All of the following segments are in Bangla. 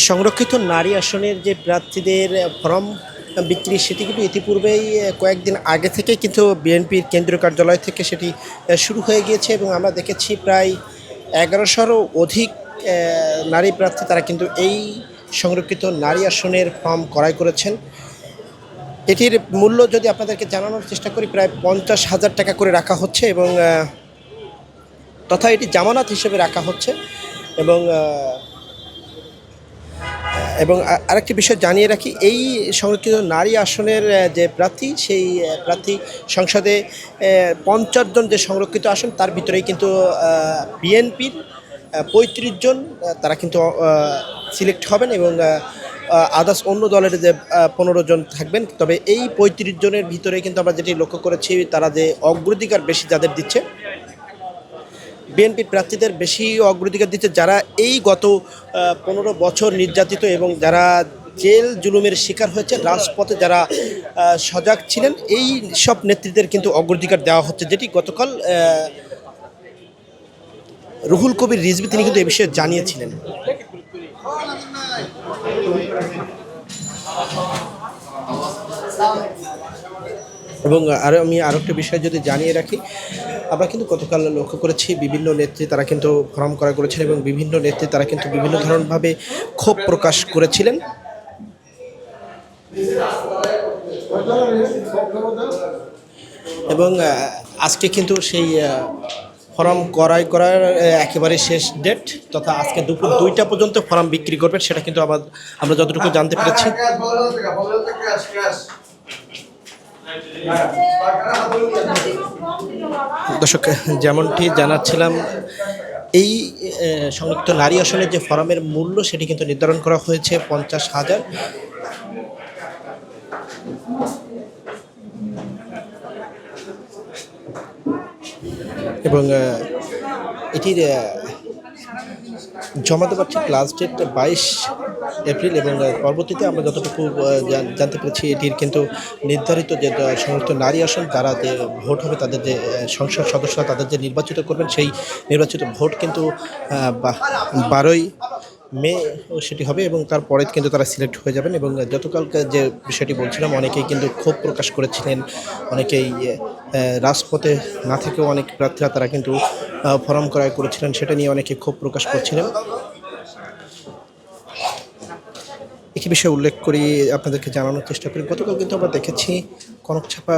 সংরক্ষিত নারী আসনের যে প্রার্থীদের ফরম বিক্রি সেটি কিন্তু ইতিপূর্বেই কয়েকদিন আগে থেকে কিন্তু বিএনপির কেন্দ্রীয় কার্যালয় থেকে সেটি শুরু হয়ে গিয়েছে এবং আমরা দেখেছি প্রায় ১১০০রও অধিক নারী প্রার্থী তারা কিন্তু এই সংরক্ষিত নারী আসনের ফর্ম ক্রয় করেছেন। এটির মূল্য যদি আপনাদেরকে জানানোর চেষ্টা করি প্রায় ৫০,০০০ টাকা করে রাখা হচ্ছে এবং তথা এটি জামানত হিসেবে রাখা হচ্ছে এবং এবং আরেকটি বিষয় জানিয়ে রাখি, এই সংরক্ষিত নারী আসনের যে প্রার্থী সেই প্রার্থী সংসদে ৫০ জন যে সংরক্ষিত আসন তার ভিতরেই কিন্তু বিএনপির ৩৫ জন তারা কিন্তু সিলেক্ট হবেন এবং আদার্স অন্য দলের যে ১৫ জন থাকবেন। তবে এই ৩৫ জনের ভিতরে কিন্তু আমরা যেটি লক্ষ্য করেছি তারা যে অগ্রাধিকার বেশি যাদের দিচ্ছে, বিএনপির প্রার্থীদের বেশি অগ্রাধিকার দিচ্ছে যারা এই গত ১৫ বছর নির্যাতিত এবং যারা জেল জুলুমের শিকার হয়েছে, রাজপথে যারা সজাগ ছিলেন, এই সব নেতৃত্বের কিন্তু অগ্রাধিকার দেওয়া হচ্ছে, যেটি গতকাল রুহুল কবির রিজভী তিনি কিন্তু এ বিষয়ে জানিয়েছিলেন। এবং আমি আরও একটা বিষয় যদি জানিয়ে রাখি, আমরা কিন্তু গতকাল লক্ষ্য করেছি বিভিন্ন নেত্রী তারা কিন্তু ফর্ম ক্রয় করেছেন এবং বিভিন্ন নেত্রী তারা কিন্তু বিভিন্ন ধরনভাবে ক্ষোভ প্রকাশ করেছিলেন এবং আজকে কিন্তু সেই ফর্ম ক্রয় করার একেবারে শেষ ডেট, তথা আজকে দুপুর ২টা পর্যন্ত ফর্ম বিক্রি করবেন, সেটা কিন্তু আমরা যতটুকু জানতে পেরেছি। দর্শক, যেমনটি জানাচ্ছিলাম, এই সংরক্ষিত নারী আসনের যে ফরমের মূল্য সেটি কিন্তু নির্ধারণ করা হয়েছে ৫০,০০০। এবং এটির জমা দেওয়ার ঠিক লাস্ট ডেট ২২ এপ্রিল এবং পরবর্তীতে আমরা যতটুকু জানতে পেরেছি এটির কিন্তু নির্ধারিত যে সংরক্ষিত নারী আসন যারা যে ভোট হবে, তাদের যে সংসদ সদস্যরা তাদের যে নির্বাচিত করবেন, সেই নির্বাচিত ভোট কিন্তু ১২ই মে সেটি হবে এবং তারপরে কিন্তু তারা সিলেক্ট হয়ে যাবেন। এবং গতকালকে যে বিষয়টি বলছিলাম, অনেকেই কিন্তু ক্ষোভ প্রকাশ করেছিলেন, অনেকেই রাজপথে না থেকেও অনেক প্রার্থীরা তারা কিন্তু ফর্ম ক্রয় করেছিলেন, সেটা নিয়ে অনেকে ক্ষোভ প্রকাশ করছিলেন। একই বিষয়ে উল্লেখ করি, আপনাদেরকে জানানোর চেষ্টা করি, গতকাল কিন্তু আমরা দেখেছি কনক ছাপা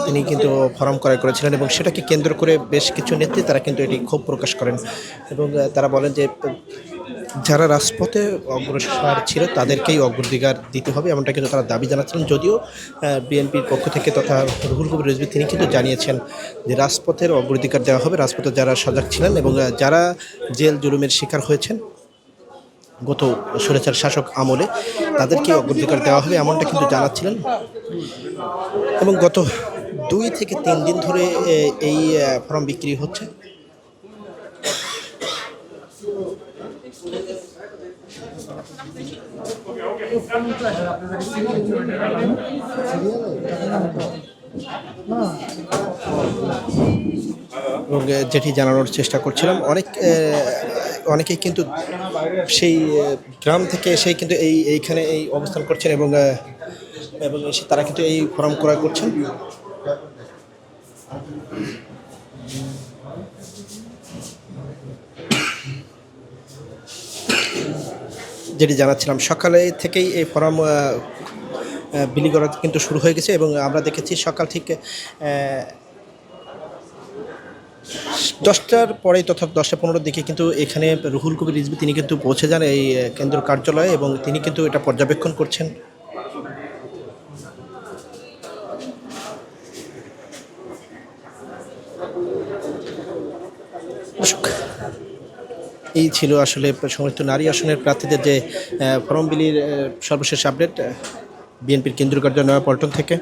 তিনি কিন্তু ফর্ম ক্রয় করেছিলেন এবং সেটাকে কেন্দ্র করে বেশ কিছু নেত্রী তারা কিন্তু এটি ক্ষোভ প্রকাশ করেন এবং তারা বলেন যে যারা রাজপথে অগ্রসর ছিল তাদেরকেই অগ্রাধিকার দিতে হবে, এমনটা কিন্তু তারা দাবি জানাচ্ছিলেন। যদিও বিএনপির পক্ষ থেকে তথা রুহুল কবির রিজভী তিনি কিন্তু জানিয়েছেন যে রাজপথের অগ্রাধিকার দেওয়া হবে, রাজপথে যারা সজাগ ছিলেন এবং যারা জেল জুলুমের শিকার হয়েছেন গত স্বৈরাচার শাসক আমলে তাদেরকে অগ্রাধিকার দেওয়া হবে, এমনটা কিন্তু জানাচ্ছিলেন। এবং গত ২ থেকে ৩ দিন ধরে এই ফর্ম বিক্রি হচ্ছে। এবং যেটি জানানোর চেষ্টা করছিলাম, অনেকেই কিন্তু সেই গ্রাম থেকে এসে কিন্তু এইখানে এই অবস্থান করছেন এবং এসে তারা কিন্তু এই ফর্ম ক্রয় করছেন। যেটি জানাচ্ছিলাম, সকালে থেকেই এই ফর্ম বিলি করা কিন্তু শুরু হয়ে গেছে এবং আমরা দেখেছি সকাল থেকে ১০টার পরে তথা ১০টা ১৫ দিকে কিন্তু এখানে রুহুল কবির রিজভী তিনি কিন্তু পৌঁছে যান এই কেন্দ্র কার্যালয়ে এবং তিনি কিন্তু এটা পর্যবেক্ষণ করছেন। এই ছিল আসলে সংরক্ষিত নারী আসনের প্রার্থীদের যে ফর্ম বিলির সর্বশেষ আপডেট বিএনপির কেন্দ্রীয় কার্যালয় নয়াপল্টন থেকে।